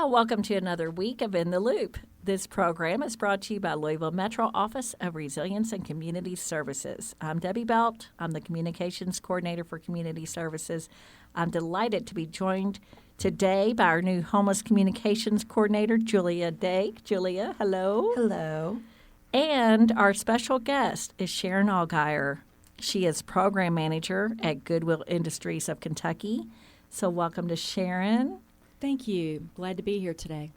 Welcome to another week of In the Loop. This program is brought to you by Louisville Metro Office of Resilience and Community Services. I'm Debbie Belt. I'm the Communications Coordinator for Community Services. I'm delighted to be joined today by our new Homeless Communications Coordinator, Julia Dake. Julia, hello. Hello. And our special guest is Sharon Allgeier. She is Program Manager at Goodwill Industries of Kentucky. So welcome to Sharon. Thank you. Glad to be here today.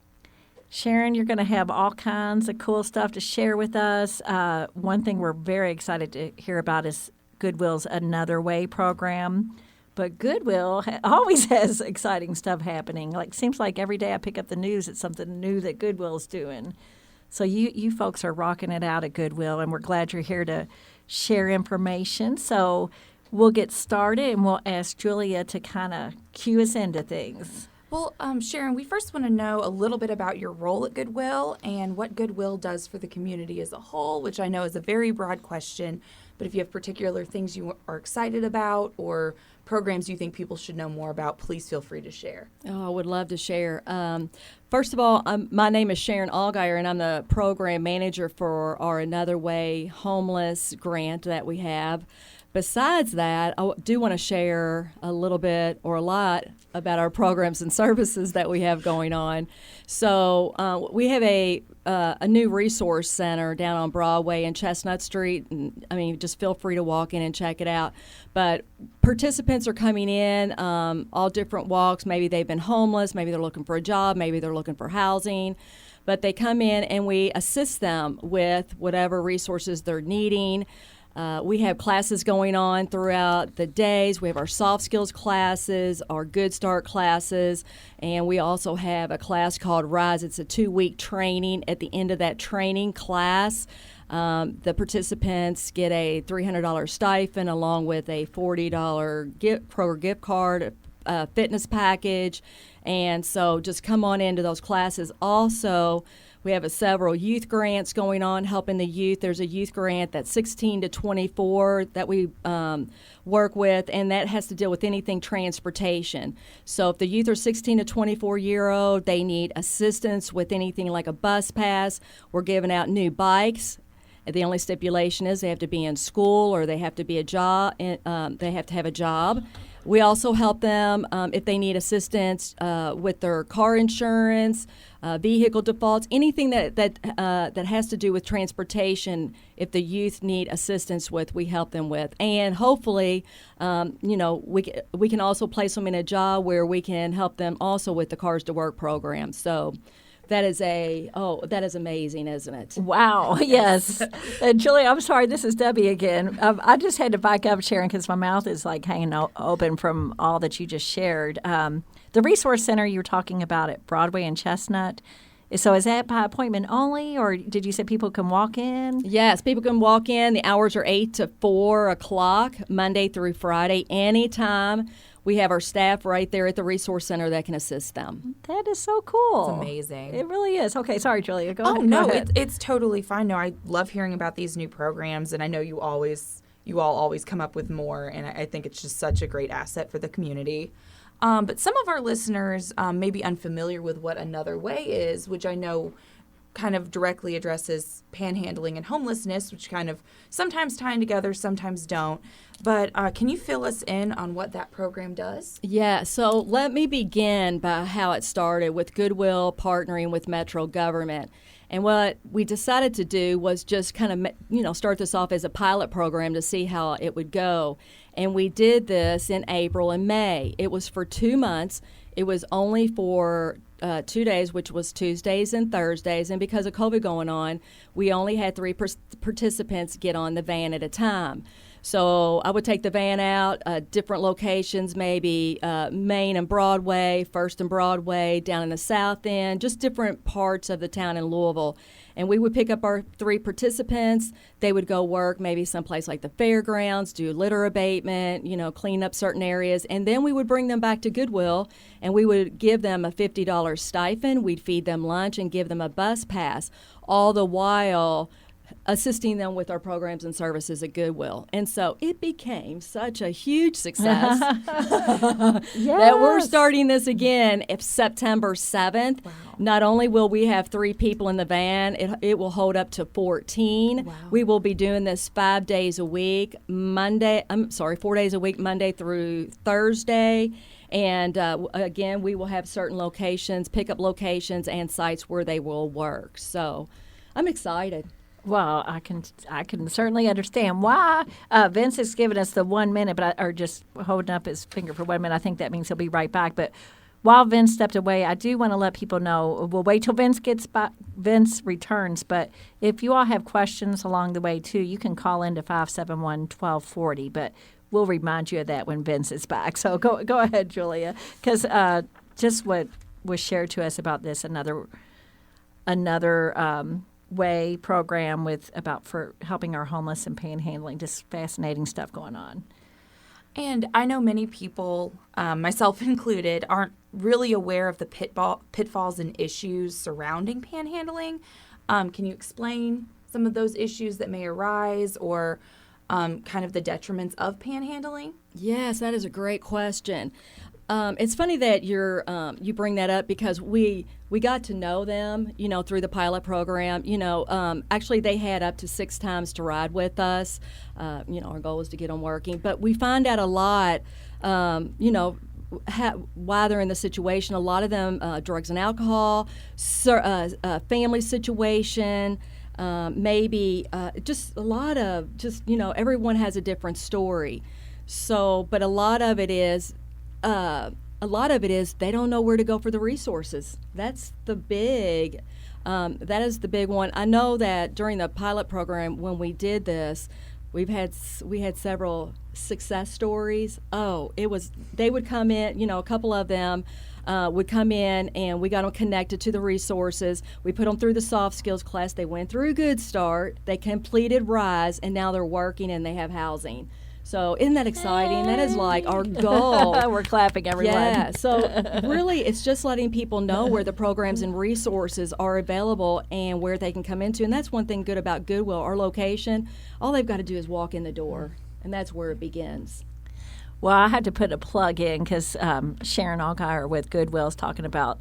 Sharon, you're going to have all kinds of cool stuff to share with us. One thing we're very excited to hear about is Goodwill's Another Way program. But Goodwill always has exciting stuff happening. Seems like every day I pick up the news, it's something new that Goodwill's doing. So you folks are rocking it out at Goodwill, and we're glad you're here to share information. So we'll get started, and we'll ask Julia to kind of cue us into things. Well, Sharon, we first want to know a little bit about your role at Goodwill and what Goodwill does for the community as a whole, which I know is a very broad question, but if you have particular things you are excited about or programs you think people should know more about, please feel free to share. Oh, I would love to share. First of all, my name is Sharon Allgeier, and I'm the program manager for our Another Way homeless grant that we have. Besides that, I do want to share a little bit or a lot about our programs and services that we have going on. So we have a new resource center down on Broadway and Chestnut Street. And, just feel free to walk in and check it out. But participants are coming in, all different walks. Maybe they've been homeless. Maybe they're looking for a job. Maybe they're looking for housing. But they come in and we assist them with whatever resources they're needing. We have classes going on throughout the days. We have our soft skills classes, our Good Start classes, and we also have a class called Rise. It's a 2-week training. At the end of that training class, the participants get a $300 stipend along with a $40 gift card, a fitness package, and so just come on into those classes. Also, we have several youth grants going on, helping the youth. There's a youth grant that's 16 to 24 that we work with, and that has to deal with anything transportation. So if the youth are 16 to 24-year-old, they need assistance with anything like a bus pass. We're giving out new bikes. The only stipulation is they have to be in school or they have to be they have to have a job. We also help them if they need assistance with their car insurance, vehicle defaults, anything that has to do with transportation. If the youth need assistance with, we help them with, and hopefully, we can also place them in a job where we can help them also with the Cars to Work program. So. That is amazing, isn't it? Wow, yes. Julia, I'm sorry, this is Debbie again. I just had to back up, Sharon, because my mouth is hanging open from all that you just shared. The Resource Center you were talking about at Broadway and Chestnut, so is that by appointment only, or did you say people can walk in? Yes, people can walk in. The hours are 8 to 4 o'clock, Monday through Friday, anytime. We have our staff right there at the Resource Center that can assist them. That is so cool. It's amazing. It really is. Okay, sorry, Julia. Go ahead. Oh, no, Go ahead. it's totally fine. No, I love hearing about these new programs, and I know you all always come up with more, and I think it's just such a great asset for the community. But some of our listeners may be unfamiliar with what Another Way is, which I know kind of directly addresses panhandling and homelessness, which kind of sometimes tie in together, sometimes don't. But can you fill us in on what that program does? Yeah, so let me begin by how it started with Goodwill partnering with Metro government. And what we decided to do was just kind of, start this off as a pilot program to see how it would go. And we did this in April and May. It was for 2 months. It was only for 2 days, which was Tuesdays and Thursdays. And because of COVID going on, we only had 3 participants get on the van at a time. So I would take the van out, different locations, maybe Main and Broadway, First and Broadway, down in the South End, just different parts of the town in Louisville. And we would pick up our 3 participants. They would go work maybe someplace like the fairgrounds, do litter abatement, clean up certain areas. And then we would bring them back to Goodwill, and we would give them a $50 stipend. We'd feed them lunch and give them a bus pass, all the while assisting them with our programs and services at Goodwill. And so it became such a huge success that we're starting this again if September 7th. Wow. Not only will we have 3 people in the van, it will hold up to 14. Wow. We will be doing this 5 days a week, 4 days a week, Monday through Thursday. And again, we will have certain locations, pickup locations, and sites where they will work. So I'm excited. Well, I can certainly understand why. Vince has given us the 1 minute, or just holding up his finger for 1 minute. I think that means he'll be right back. But while Vince stepped away, I do want to let people know we'll wait till Vince returns. But if you all have questions along the way too, you can call into 571-1240. But we'll remind you of that when Vince is back. So go ahead, Julia, because just what was shared to us about this another way program for helping our homeless and panhandling, just fascinating stuff going on. And I know many people, myself included, aren't really aware of the pitfalls and issues surrounding panhandling. Can you explain some of those issues that may arise, or kind of the detriments of panhandling? Yes, that is a great question. It's funny that you bring that up, because we got to know them, through the pilot program. Actually, they had up to 6 times to ride with us. Our goal was to get them working, but we find out a lot. Why they're in the situation. A lot of them, drugs and alcohol, family situation. Maybe just a lot of everyone has a different story. So, but a lot of it is they don't know where to go for the resources. That's the big, that is the big one. I know that during the pilot program when we did this, we had several success stories. They would come in, a couple of them would come in, and we got them connected to the resources. We put them through the soft skills class. They went through Good Start. They completed Rise, and now they're working and they have housing. So isn't that exciting? That is like our goal. We're clapping, everyone. Yeah, so really it's just letting people know where the programs and resources are available and where they can come into. And that's one thing good about Goodwill, our location. All they've got to do is walk in the door, and that's where it begins. Well, I had to put a plug in because Sharon Allgeier with Goodwill is talking about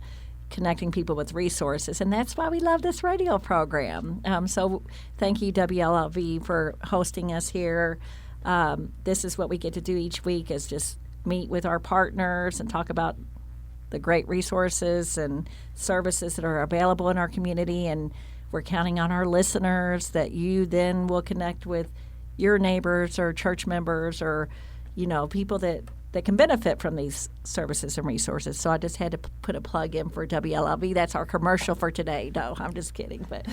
connecting people with resources, and that's why we love this radio program. So thank you, WLLV, for hosting us here. This is what we get to do each week, is just meet with our partners and talk about the great resources and services that are available in our community. And we're counting on our listeners that you then will connect with your neighbors or church members or, people that can benefit from these services and resources. So I just had to put a plug in for WLLV. That's our commercial for today. No, I'm just kidding. But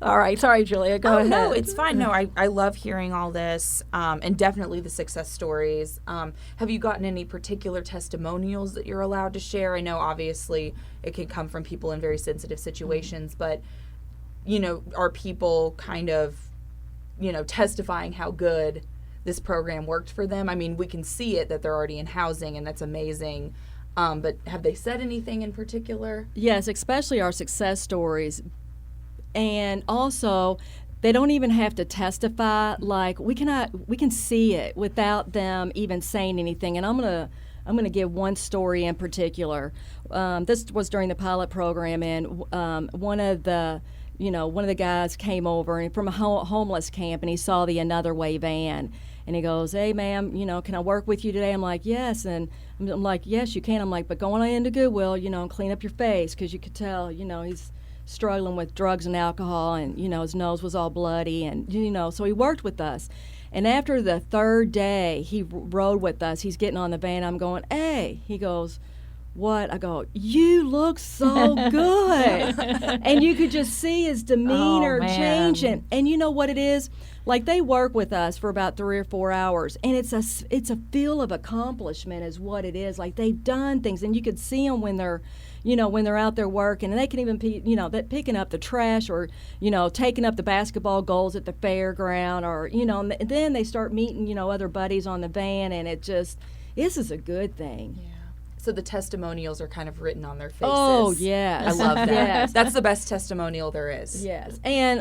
all right. Sorry, Julia. Go ahead. No, it's fine. No, I love hearing all this, and definitely the success stories. Have you gotten any particular testimonials that you're allowed to share? I know, obviously, it can come from people in very sensitive situations, but, are people kind of, testifying how good this program worked for them? I mean, we can see it that they're already in housing, and that's amazing. But have they said anything in particular? Yes, especially our success stories. And also, they don't even have to testify. Like, we can see it without them even saying anything. And I'm gonna give one story in particular. This was during the pilot program, and one of the guys came over and from a homeless camp, and he saw the Another Way van. And he goes, "Hey, ma'am, can I work with you today?" I'm like, "Yes." And I'm like, "Yes, you can." I'm like, "But go on into Goodwill, and clean up your face," because you could tell, he's struggling with drugs and alcohol, and his nose was all bloody, and so he worked with us. And after the 3rd day he rode with us, he's getting on the van. I'm going, "Hey," he goes, "What?" I go, "You look so good." And you could just see his demeanor changing. And you know what it is? Like, they work with us for about 3 or 4 hours, and it's a feel of accomplishment is what it is. Like, they've done things, and you could see them when they're out there working, and they can even be, picking up the trash or, taking up the basketball goals at the fairground, or, and then they start meeting, other buddies on the van, and this is a good thing. Yeah. So the testimonials are kind of written on their faces. Oh, yes. I love that. Yes. That's the best testimonial there is. Yes, and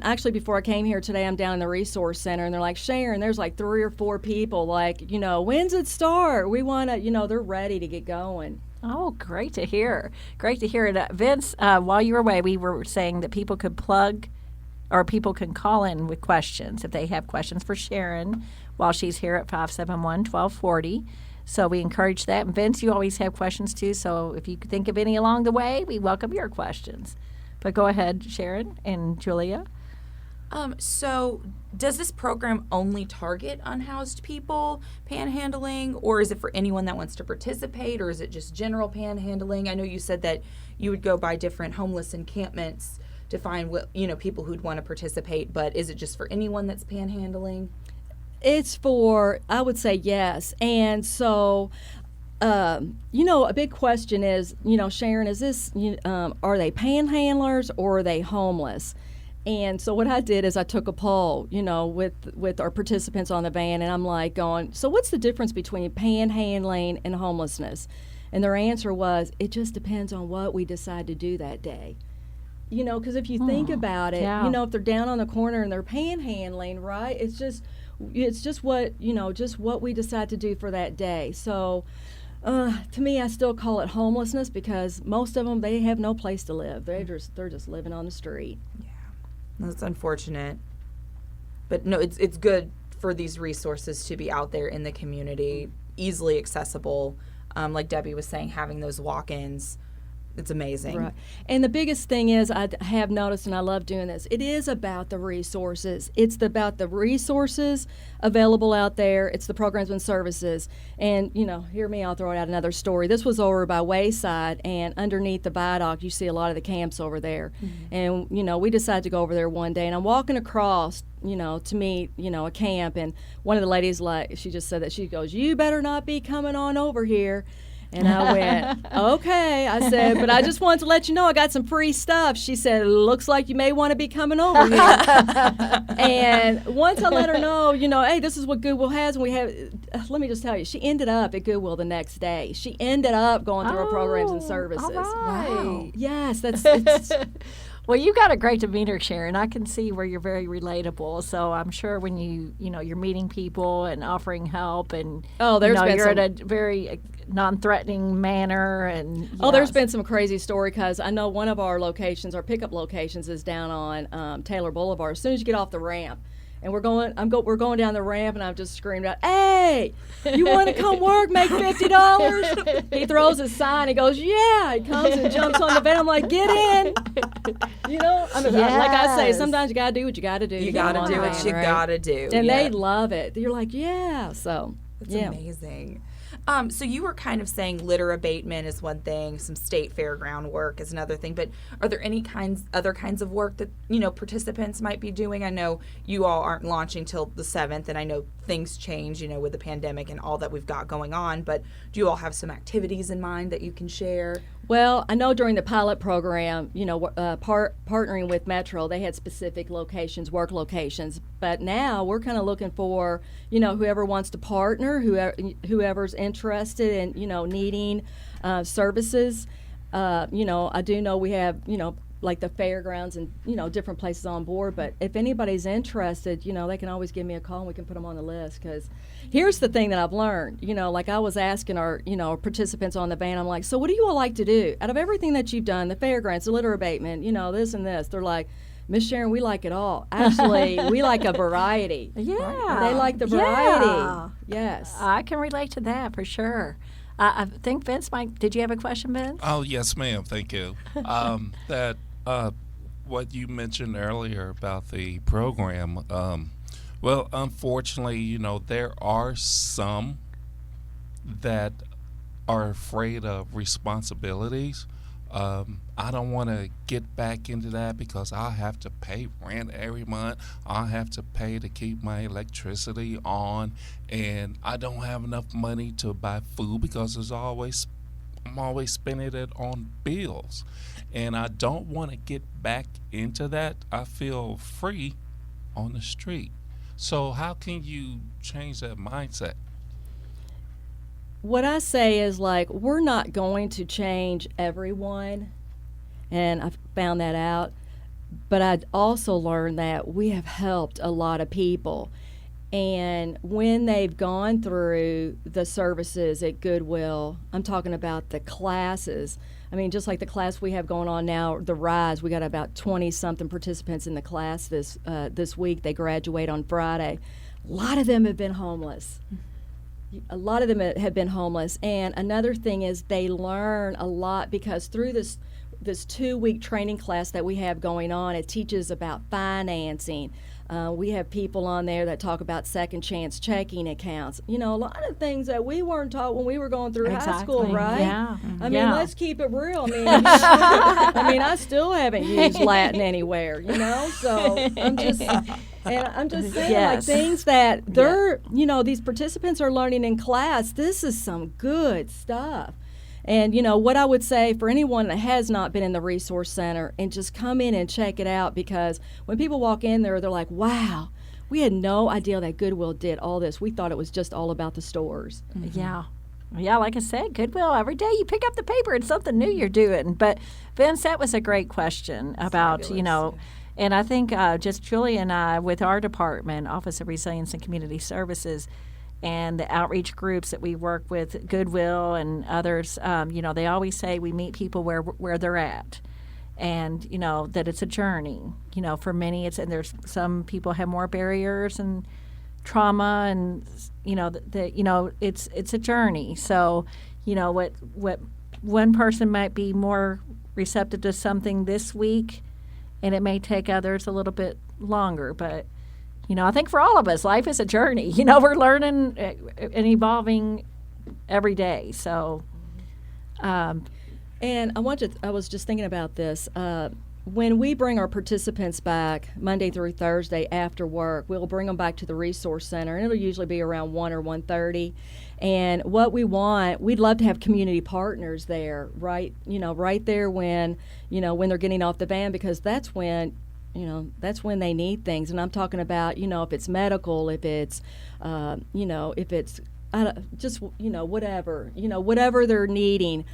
actually, before I came here today, I'm down in the resource center, and they're like, Sharon, there's like 3 or 4 people, like, when's it start? We want to, they're ready to get going. Oh, great to hear. Great to hear it. Vince, while you were away, we were saying that people could plug or people can call in with questions if they have questions for Sharon while she's here at 571-1240. So we encourage that. And Vince, you always have questions too. So if you think of any along the way, we welcome your questions. But go ahead, Sharon and Julia. So does this program only target unhoused people panhandling, or is it for anyone that wants to participate, or is it just general panhandling? I know you said that you would go by different homeless encampments to find people who'd want to participate, but is it just for anyone that's panhandling? It's for, I would say yes. And so, a big question is, Sharon, is this, are they panhandlers or are they homeless? And so what I did is I took a poll, with our participants on the van, and I'm like going, so what's the difference between panhandling and homelessness? And their answer was, it just depends on what we decide to do that day. Because if you think about it, yeah. if they're down on the corner and they're panhandling, right? It's just what just what we decide to do for that day. So to me, I still call it homelessness because most of them, they have no place to live. They're just living on the street. Yeah, that's unfortunate. But no, it's good for these resources to be out there in the community, easily accessible. Like Debbie was saying, having those walk-ins. It's amazing. Right. And the biggest thing is, I have noticed, and I love doing this, it is about the resources. It's about the resources available out there. It's the programs and services. And, hear me, I'll throw out another story. This was over by Wayside, and underneath the viaduct, you see a lot of the camps over there. Mm-hmm. And, we decided to go over there one day, and I'm walking across, to meet, a camp, and one of the ladies, she just said that, she goes, you better not be coming on over here. And I went, okay. I said, but I just wanted to let you know I got some free stuff. She said, looks like you may want to be coming over here. And once I let her know, hey, this is what Goodwill has. And we have, let me just tell you, she ended up at Goodwill the next day. She ended up going through our programs and services. All right. Wow. Yes, Well, you got a great demeanor, Sharon. I can see where you're very relatable. So I'm sure when you're meeting people and offering help, and you're at a very non-threatening manner, and there's been some crazy story because I know one of our locations, our pickup locations, is down on Taylor Boulevard. As soon as you get off the ramp, and we're going down the ramp, and I've just screamed out, "Hey, you want to come work? Make $50?" He throws his sign. He goes, "Yeah." He comes and jumps on the van. I'm like, "Get in." Like I say, sometimes you gotta do what you gotta do. You gotta do what you gotta do. And they love it. You're like, yeah. So it's amazing. So you were kind of saying litter abatement is one thing, some state fairground work is another thing, but are there any other kinds of work that, participants might be doing? I know you all aren't launching till the 7th, and I know things change, with the pandemic and all that we've got going on, but do you all have some activities in mind that you can share? Well, I know during the pilot program, partnering with Metro, they had specific locations, work locations. But now we're kind of looking for, whoever wants to partner, whoever's interested in, needing services. I do know we have, like the fairgrounds and, different places on board. But if anybody's interested, they can always give me a call and we can put them on the list. Because here's the thing that I've learned, like I was asking our, participants on the van, I'm like, so what do you all like to do? Out of everything that you've done, the fairgrounds, the litter abatement, this and this, they're like, Miss Sharon, we like it all. Actually, we like a variety. Yeah. They like the variety. Yeah. Yes. I can relate to that for sure. I think Vince did you have a question, Vince? Oh, yes, ma'am. Thank you. What you mentioned earlier about the program, well, unfortunately, there are some that are afraid of responsibilities. I don't want to get back into that because I'll have to pay rent every month. I'll have to pay to keep my electricity on, and I don't have enough money to buy food because I'm always spending it on bills. And I don't want to get back into that. I feel free on the street. So how can you change that mindset? what I say is, like, we're not going to change everyone, and I found that out. But I also learned that we have helped a lot of people. And when they've gone through the services at Goodwill, I'm talking about the classes. I mean, just like the class we have going on now, the Rise, we got about 20-something participants in the class this week. They graduate on Friday. A lot of them have been homeless. A lot of them have been homeless. And another thing is they learn a lot because through this 2-week training class that we have going on, it teaches about financing. We have people on there that talk about second chance checking accounts. You know, a lot of things that we weren't taught when we were going through high school, right? Yeah. I mean, let's keep it real. I mean, I still haven't used Latin anywhere, you know? So I'm just saying, like, things that they're, you know, these participants are learning in class. This is some good stuff. And, you know, what I would say for anyone that has not been in the Resource Center, and just come in and check it out, because when people walk in there, they're like, wow, we had no idea that Goodwill did all this. We thought it was just all about the stores. Mm-hmm. Yeah, like I said, Goodwill, every day you pick up the paper and something new you're doing. But, Vince, that was a great question about, fabulous. You know, and I think just Julie and I, with our department, Office of Resilience and Community Services, and the outreach groups that we work with, Goodwill and others, you know, they always say we meet people where they're at, and, you know, that it's a journey. You know, for many, and there's some people have more barriers and trauma, and, you know, that you know, it's a journey. So, you know, what one person might be more receptive to something this week, and it may take others a little bit longer, but. You know, I think for all of us, life is a journey. You know, we're learning and evolving every day. So, and I was just thinking about this. When we bring our participants back Monday through Thursday after work, we'll bring them back to the Resource Center, and it'll usually be around 1 or 1:30. And what we'd love to have community partners there, right? You know, right there when they're getting off the van, because that's when they need things. And I'm talking about, you know, if it's medical, if it's, whatever they're needing,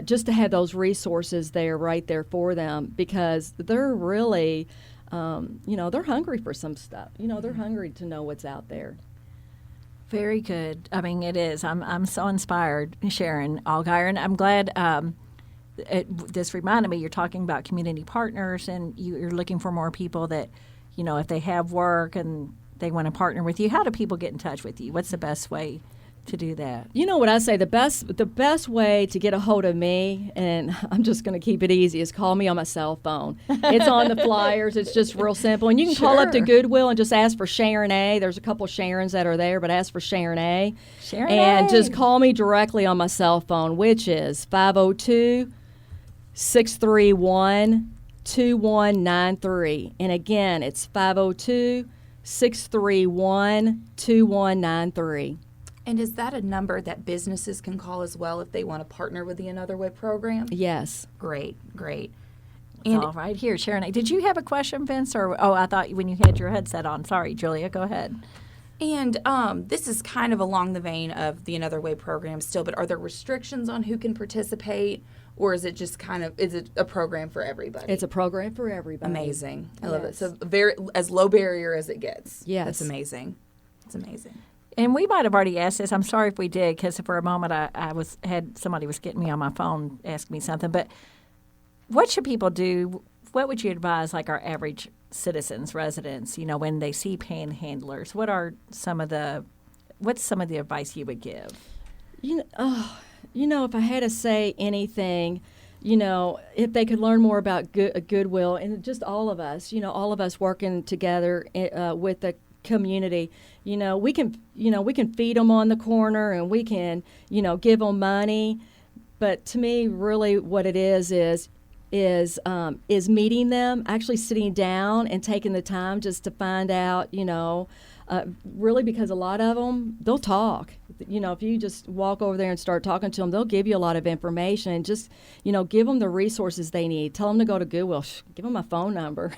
just to have those resources there, right there for them, because they're really, they're hungry for some stuff. You know, they're hungry to know what's out there. very good. I mean, it is. I'm so inspired, Sharon Allgeier, and I'm glad. This reminded me, you're talking about community partners, and you're looking for more people that, you know, if they have work and they want to partner with you, how do people get in touch with you? What's the best way to do that? You know what I say, the best way to get a hold of me, and I'm just going to keep it easy, is call me on my cell phone. It's on the flyers. It's just real simple. And you can call up to Goodwill and just ask for Sharon A. There's a couple Sharons that are there, but ask for Sharon A. Sharon and A. just call me directly on my cell phone, which is 502-631-2193. And again, it's 502-631-2193. And is that a number that businesses can call as well if they want to partner with the Another Way program? Yes. Great. It's all right here, Sharon. Did you have a question, Vince? Or I thought when you had your headset on. Sorry, Julia, go ahead. And this is kind of along the vein of the Another Way program still, but are there restrictions on who can participate, or is it just is it a program for everybody? It's a program for everybody. Amazing. I love it. So as low barrier as it gets. Yes. That's amazing. It's amazing. And we might have already asked this. I'm sorry if we did, because for a moment somebody was getting me on my phone asking me something. But what should people do? What would you advise, like our average citizens, residents, you know, when they see panhandlers? What's some of the advice you would give? If I had to say anything, you know, if they could learn more about Goodwill, and just all of us working together with the community, we can feed them on the corner, and we can, give them money. But to me, really what it is meeting them, actually sitting down and taking the time just to find out, really, because a lot of them, they'll talk. If you just walk over there and start talking to them, they'll give you a lot of information, and just, give them the resources they need. Tell them to go to Goodwill. Give them my phone number.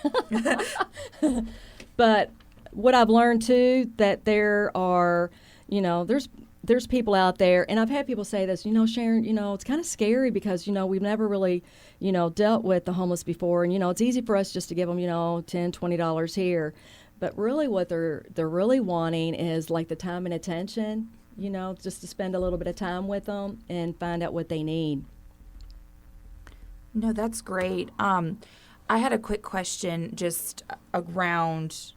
But what I've learned too, that there are, there's there's people out there, and I've had people say this, Sharon, it's kind of scary because, we've never really, dealt with the homeless before. And, it's easy for us just to give them, $10, $20 here. But really what they're really wanting is like the time and attention, just to spend a little bit of time with them and find out what they need. No, that's great. I had a quick question just around,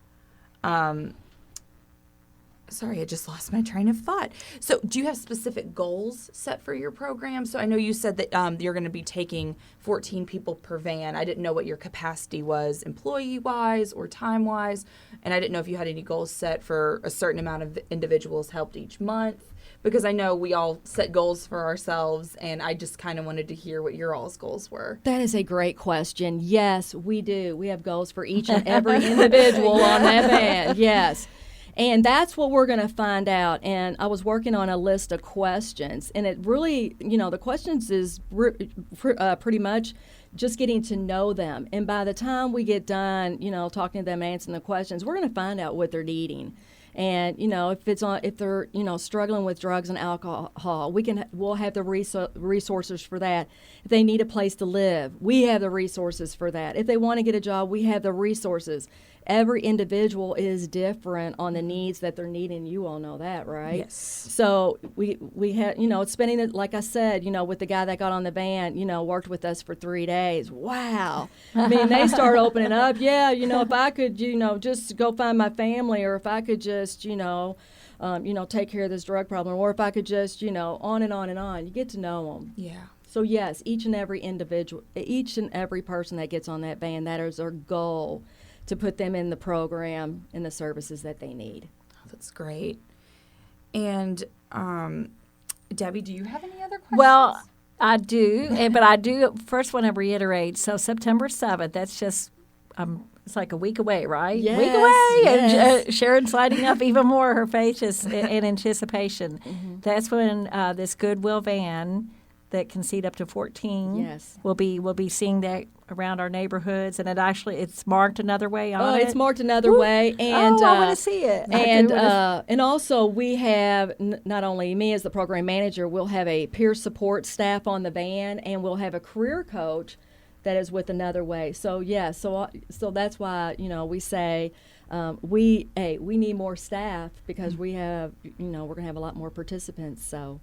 sorry, I just lost my train of thought. So do you have specific goals set for your program? So I know you said that you're going to be taking 14 people per van. I didn't know what your capacity was employee-wise or time-wise, and I didn't know if you had any goals set for a certain amount of individuals helped each month, because I know we all set goals for ourselves, and I just kind of wanted to hear what your all's goals were. That is a great question. Yes, we do. We have goals for each and every individual on that van. Yes. And that's what we're going to find out. And I was working on a list of questions, and it really, the questions is pretty much just getting to know them. And by the time we get done, talking to them, answering the questions, we're going to find out what they're needing. And if they're struggling with drugs and alcohol, we'll have the resources for that. If they need a place to live, we have the resources for that. If they want to get a job, we have the resources. Every individual is different on the needs that they're needing. You all know that, right? Yes. So we had, spending it, like I said, with the guy that got on the van, worked with us for 3 days. Wow. I mean, they start opening up. Yeah, if I could, just go find my family, or if I could just, take care of this drug problem, or if I could just, on and on and on. You get to know them. Yeah. So yes, each and every person that gets on that van, that is our goal, to put them in the program and the services that they need. Oh, that's great. And Debbie, do you have any other questions? Well, I do, but I do first want to reiterate. So September 7th, that's just it's like a week away, right? Yes, week away. yes. And Sharon's lighting up even more. Her face is in anticipation. Mm-hmm. That's when this Goodwill van that can seat up to 14. Yes. We'll be seeing that around our neighborhoods, and it's marked another way on it. It's marked another way, and I want to see it. And also we have not only me as the program manager, we'll have a peer support staff on the van, and we'll have a career coach that is with Another Way. So so that's why we say we need more staff, because we have we're going to have a lot more participants. So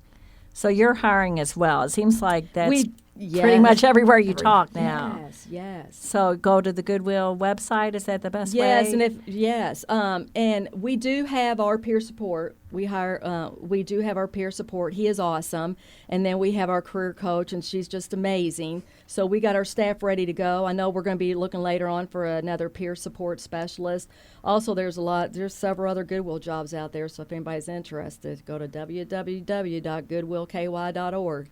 you're hiring as well. It seems like that's Yes. pretty much everywhere you talk now. Yes. So go to the Goodwill website. Is that the best way? And we do have our peer support. We do have our peer support. He is awesome. And then we have our career coach, and she's just amazing. So we got our staff ready to go. I know we're going to be looking later on for another peer support specialist. Also, there's several other Goodwill jobs out there. So if anybody's interested, go to www.goodwillky.org.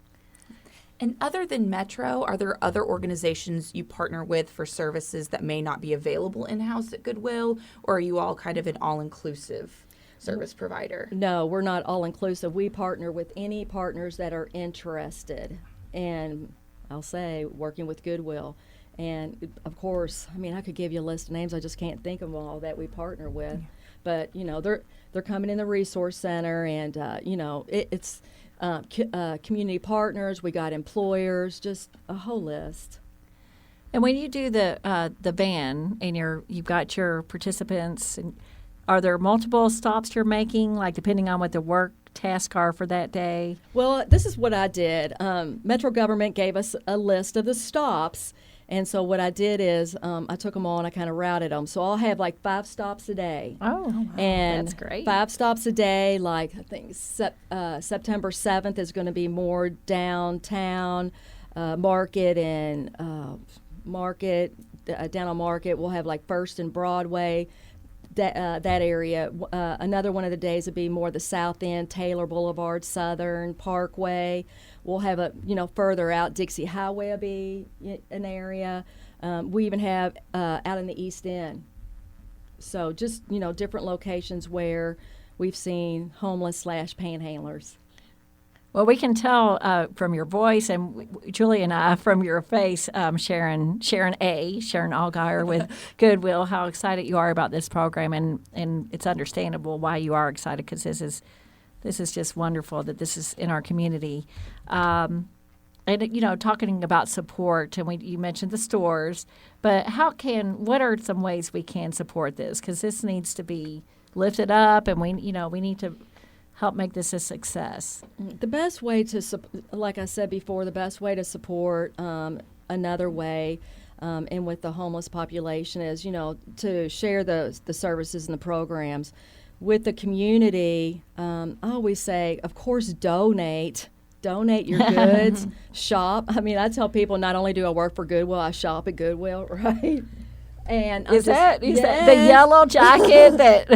And other than Metro, are there other organizations you partner with for services that may not be available in-house at Goodwill, or are you all kind of an all-inclusive service provider? No, we're not all-inclusive. We partner with any partners that are interested, and I'll say working with Goodwill. And, of course, I could give you a list of names. I just can't think of them all that we partner with. Yeah. But, they're coming in the resource center, and, it's community partners, we got employers, just a whole list. And when you do the van and you've got your participants, and are there multiple stops you're making, like depending on what the work tasks are for that day? Well, this is what I did. Metro government gave us a list of the stops. And so what I did is I took them all and I kind of routed them. So I'll have like 5 stops a day. Oh, wow. And that's great. 5 stops a day. Like I think September 7th is going to be more downtown Market and down on Market. We'll have like First and Broadway. That area. Another one of the days would be more the South End, Taylor Boulevard, Southern Parkway. We'll have further out, Dixie Highway will be an area. We even have out in the East End. So just, different locations where we've seen homeless / panhandlers. Well, we can tell from your voice, and Julie and I from your face, Sharon Allgeier with Goodwill, how excited you are about this program, and it's understandable why you are excited, because this this is just wonderful that this is in our community. And talking about support, and you mentioned the stores, but what are some ways we can support this? Because this needs to be lifted up, and we need to help make this a success. The best way to, like I said before, the best way to support another way, and with the homeless population is, to share the services and the programs with the community. I always say, of course, donate your goods, shop. I mean, I tell people not only do I work for Goodwill, I shop at Goodwill, right? And is that the yellow jacket that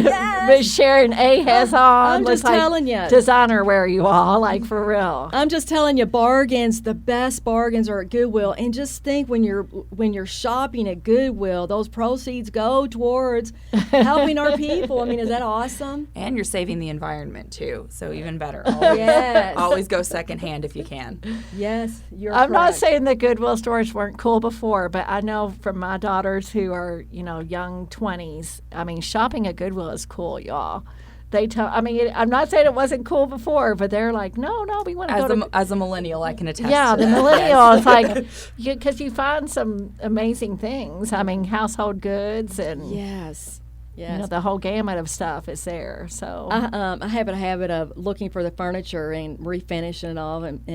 Miss Sharon A has on? I'm just telling you, designer wear, you all, like, for real. I'm just telling you, bargains. The best bargains are at Goodwill, and just think when you're shopping at Goodwill, those proceeds go towards helping our people. I mean, is that awesome? And you're saving the environment too, so even better. Always, always go secondhand if you can. Yes, you're. I'm not correct. saying that Goodwill stores weren't cool before, but I know from my daughters who are young 20s. I mean, shopping at Goodwill is cool, y'all. I'm not saying it wasn't cool before, but they're like, no, we want to go to. As a millennial, I can attest. Yeah, to the that. millennial. It's like because you find some amazing things. I mean, household goods and yes. The whole gamut of stuff is there. So I have a habit of looking for the furniture and refinishing it all and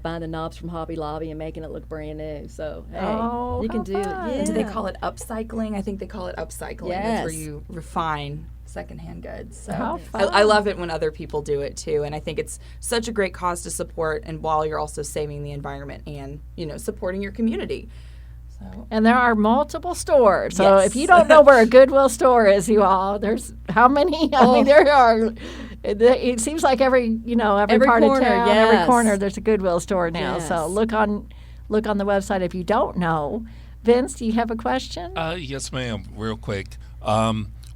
buying the knobs from Hobby Lobby and making it look brand new. So hey, you can do it. Yeah. Do they call it upcycling? I think they call it upcycling. Yes. That's where you refine secondhand goods. So How fun. I love it when other people do it too, and I think it's such a great cause to support. And while you're also saving the environment and supporting your community. So. And there are multiple stores. So Yes. if you don't know where a Goodwill store is, you all, there's how many? I mean, there are. It seems like every part corner, of town, yes. every corner, there's a Goodwill store now. Yes. So look on the website if you don't know. Vince, do you have a question? Yes, ma'am. Real quick.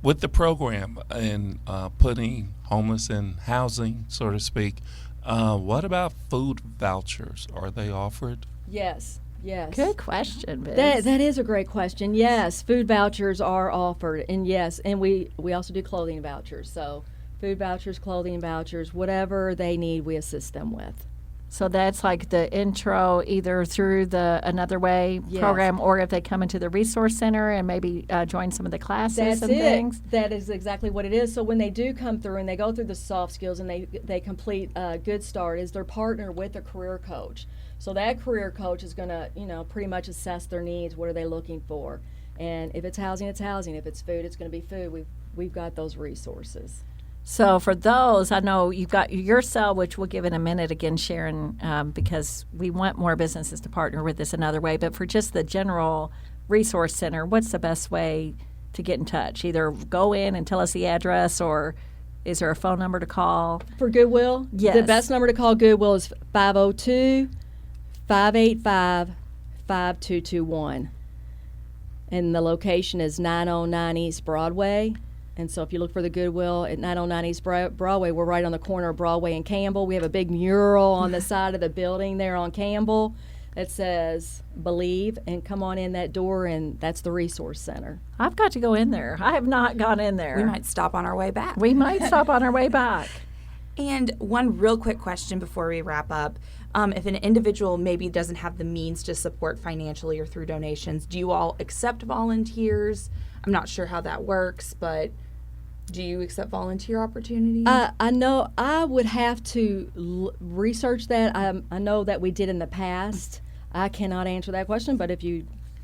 With the program and putting homeless in housing, so to speak, what about food vouchers? Are they offered? Yes. Good question, Vince. That is a great question. Yes, food vouchers are offered, and yes, and we also do clothing vouchers. So food vouchers, clothing vouchers, whatever they need, we assist them with. So that's like the intro, either through the Another Way program, or if they come into the resource center and maybe join some of the classes things. That is exactly what it is. So when they do come through and they go through the soft skills and they complete Good Start, is they're partnered with a career coach. So that career coach is going to, pretty much assess their needs. What are they looking for? And if it's housing, it's housing. If it's food, it's going to be food. We've got those resources. So for those, I know you've got your cell, which we'll give in a minute again, Sharon, because we want more businesses to partner with us Another Way. But for just the general resource center, what's the best way to get in touch? Either go in and tell us the address, or is there a phone number to call? For Goodwill? Yes. The best number to call Goodwill is 502-585-5221. And the location is 909 East Broadway. And so if you look for the Goodwill at 909 East Broadway, we're right on the corner of Broadway and Campbell. We have a big mural on the side of the building there on Campbell that says Believe, and come on in that door, and that's the resource center. I've got to go in there. I have not gone in there. We might stop on our way back. And one real quick question before we wrap up. If an individual maybe doesn't have the means to support financially or through donations, do you all accept volunteers? I'm not sure how that works, but do you accept volunteer opportunities? I know I would have to research that. I know that we did in the past. I cannot answer that question, but I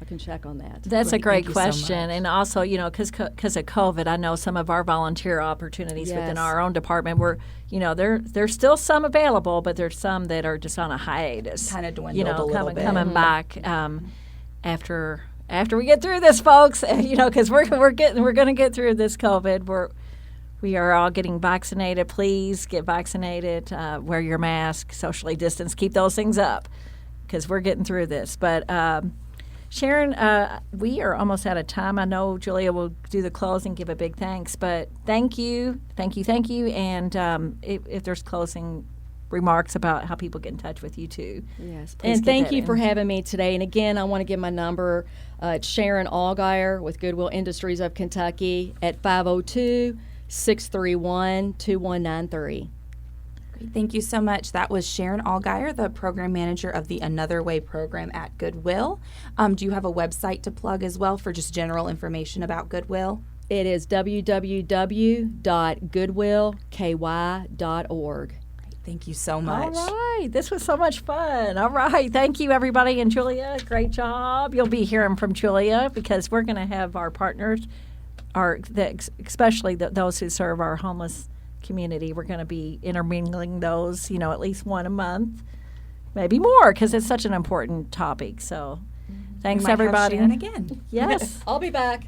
can check on that. That's a great Thank you so question. much. And also, because of COVID, I know some of our volunteer opportunities within Yes. our own department were, there's still some available, but there's some that are just on a hiatus. Kind of dwindled a little bit. Coming back after we get through this, folks. Because we're going to get through this COVID. We are all getting vaccinated. Please get vaccinated. Wear your mask. Socially distance. Keep those things up, because we're getting through this. But Sharon, we are almost out of time. I know Julia will do the closing, give a big thanks, but thank you. And if there's closing remarks about how people get in touch with you too. Yes, Please and get thank that you in. for having me today. And again, I want to give my number. It's Sharon Allgeier with Goodwill Industries of Kentucky at 502-631-2193. Thank you so much. That was Sharon Allgeier, the program manager of the Another Way program at Goodwill. Do you have a website to plug as well for just general information about Goodwill? It is www.goodwillky.org. Thank you so much. All right. This was so much fun. All right. Thank you, everybody. And Julia, great job. You'll be hearing from Julia because we're going to have our partners, especially those who serve our homeless community. We're going to be intermingling those, at least one a month, maybe more, because it's such an important topic. So thanks, We might have everybody. Sharon again. Yes. I'll be back.